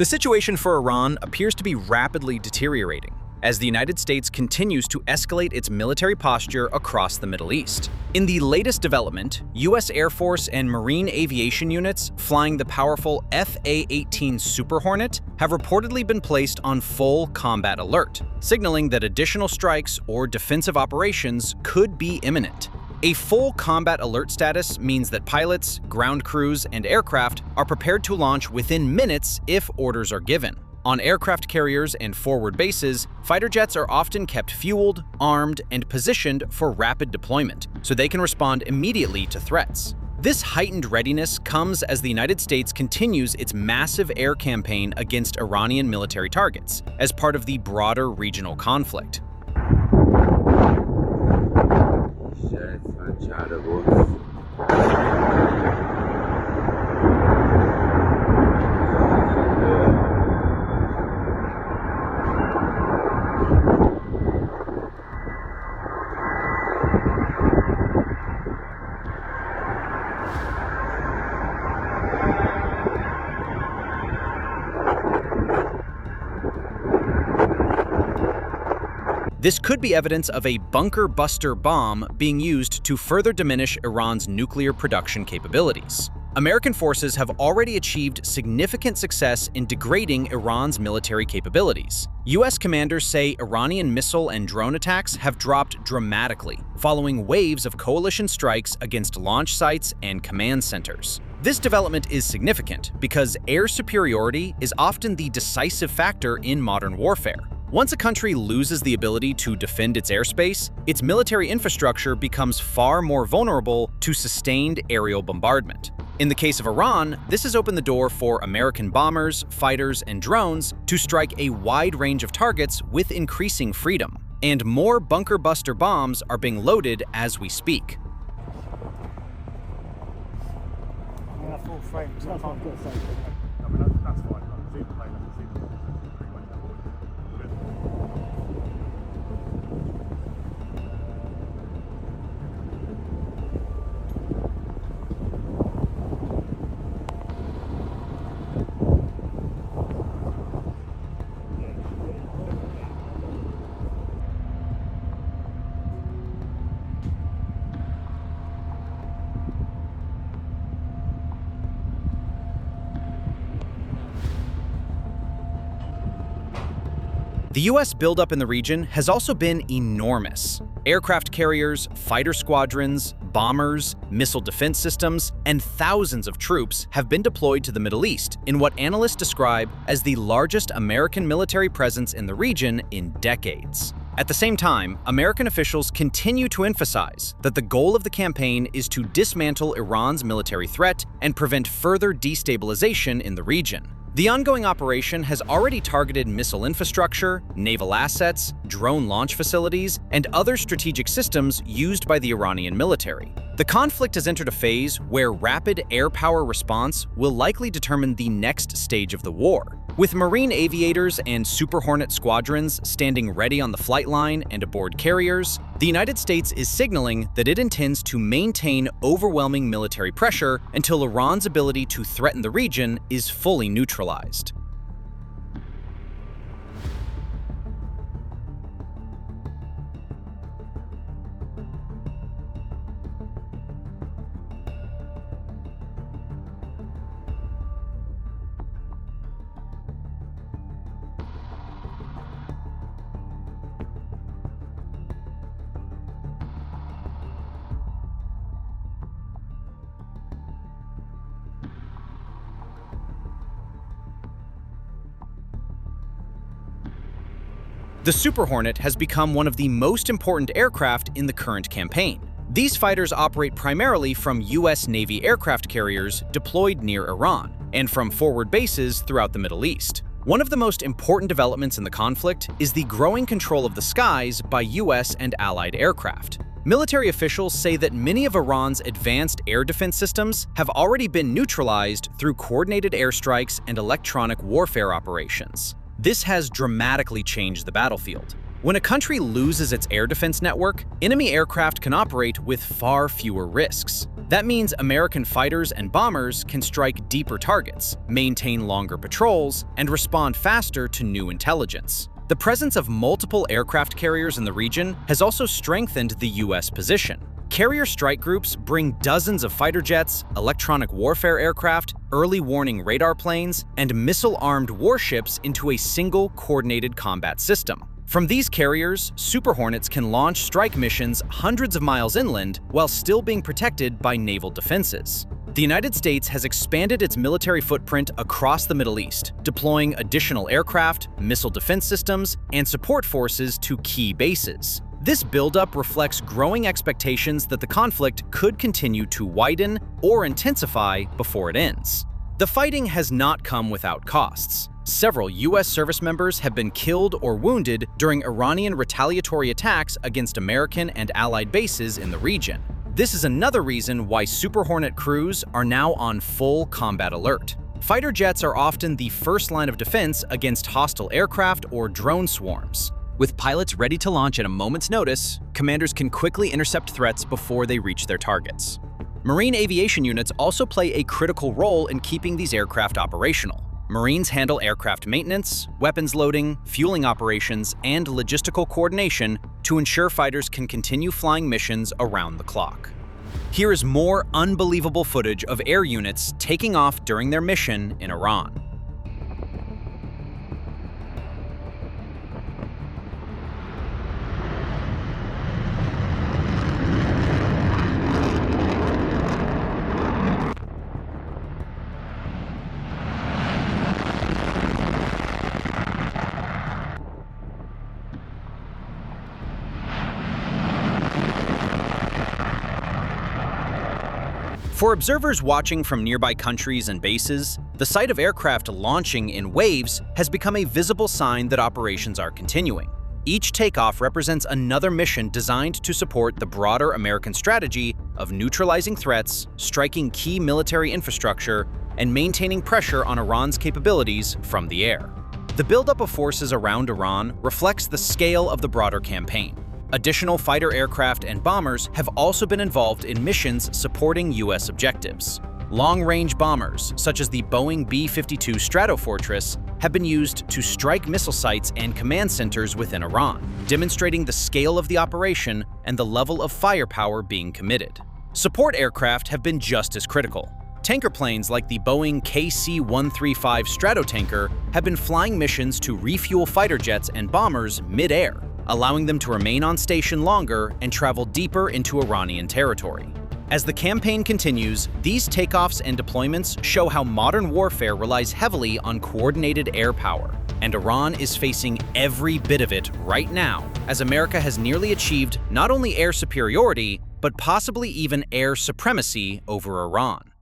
The situation for Iran appears to be rapidly deteriorating as the United States continues to escalate its military posture across the Middle East. In the latest development, U.S. Air Force and Marine aviation units flying the powerful A-18 Super Hornet have reportedly been placed on full combat alert, signaling that additional strikes or defensive operations could be imminent. A full combat alert status means that pilots, ground crews, and aircraft are prepared to launch within minutes if orders are given. On aircraft carriers and forward bases, fighter jets are often kept fueled, armed, and positioned for rapid deployment, so they can respond immediately to threats. This heightened readiness comes as the United States continues its massive air campaign against Iranian military targets as part of the broader regional conflict. This could be evidence of a bunker buster bomb being used to further diminish Iran's nuclear production capabilities. American forces have already achieved significant success in degrading Iran's military capabilities. U.S. commanders say Iranian missile and drone attacks have dropped dramatically, following waves of coalition strikes against launch sites and command centers. This development is significant because air superiority is often the decisive factor in modern warfare. Once a country loses the ability to defend its airspace, its military infrastructure becomes far more vulnerable to sustained aerial bombardment. In the case of Iran, this has opened the door for American bombers, fighters, and drones to strike a wide range of targets with increasing freedom. And more bunker buster bombs are being loaded as we speak. The U.S. buildup in the region has also been enormous. Aircraft carriers, fighter squadrons, bombers, missile defense systems, and thousands of troops have been deployed to the Middle East in what analysts describe as the largest American military presence in the region in decades. At the same time, American officials continue to emphasize that the goal of the campaign is to dismantle Iran's military threat and prevent further destabilization in the region. The ongoing operation has already targeted missile infrastructure, naval assets, drone launch facilities, and other strategic systems used by the Iranian military. The conflict has entered a phase where rapid air power response will likely determine the next stage of the war. With Marine aviators and Super Hornet squadrons standing ready on the flight line and aboard carriers, the United States is signaling that it intends to maintain overwhelming military pressure until Iran's ability to threaten the region is fully neutralized. The Super Hornet has become one of the most important aircraft in the current campaign. These fighters operate primarily from U.S. Navy aircraft carriers deployed near Iran and from forward bases throughout the Middle East. One of the most important developments in the conflict is the growing control of the skies by U.S. and allied aircraft. Military officials say that many of Iran's advanced air defense systems have already been neutralized through coordinated airstrikes and electronic warfare operations. This has dramatically changed the battlefield. When a country loses its air defense network, enemy aircraft can operate with far fewer risks. That means American fighters and bombers can strike deeper targets, maintain longer patrols, and respond faster to new intelligence. The presence of multiple aircraft carriers in the region has also strengthened the U.S. position. Carrier strike groups bring dozens of fighter jets, electronic warfare aircraft, early warning radar planes, and missile-armed warships into a single coordinated combat system. From these carriers, Super Hornets can launch strike missions hundreds of miles inland while still being protected by naval defenses. The United States has expanded its military footprint across the Middle East, deploying additional aircraft, missile defense systems, and support forces to key bases. This buildup reflects growing expectations that the conflict could continue to widen or intensify before it ends. The fighting has not come without costs. Several U.S. service members have been killed or wounded during Iranian retaliatory attacks against American and allied bases in the region. This is another reason why Super Hornet crews are now on full combat alert. Fighter jets are often the first line of defense against hostile aircraft or drone swarms. With pilots ready to launch at a moment's notice, commanders can quickly intercept threats before they reach their targets. Marine aviation units also play a critical role in keeping these aircraft operational. Marines handle aircraft maintenance, weapons loading, fueling operations, and logistical coordination to ensure fighters can continue flying missions around the clock. Here is more unbelievable footage of air units taking off during their mission in Iran. For observers watching from nearby countries and bases, the sight of aircraft launching in waves has become a visible sign that operations are continuing. Each takeoff represents another mission designed to support the broader American strategy of neutralizing threats, striking key military infrastructure, and maintaining pressure on Iran's capabilities from the air. The buildup of forces around Iran reflects the scale of the broader campaign. Additional fighter aircraft and bombers have also been involved in missions supporting U.S. objectives. Long-range bombers, such as the Boeing B-52 Stratofortress, have been used to strike missile sites and command centers within Iran, demonstrating the scale of the operation and the level of firepower being committed. Support aircraft have been just as critical. Tanker planes like the Boeing KC-135 Stratotanker have been flying missions to refuel fighter jets and bombers mid-air, allowing them to remain on station longer and travel deeper into Iranian territory. As the campaign continues, these takeoffs and deployments show how modern warfare relies heavily on coordinated air power, and Iran is facing every bit of it right now, as America has nearly achieved not only air superiority, but possibly even air supremacy over Iran.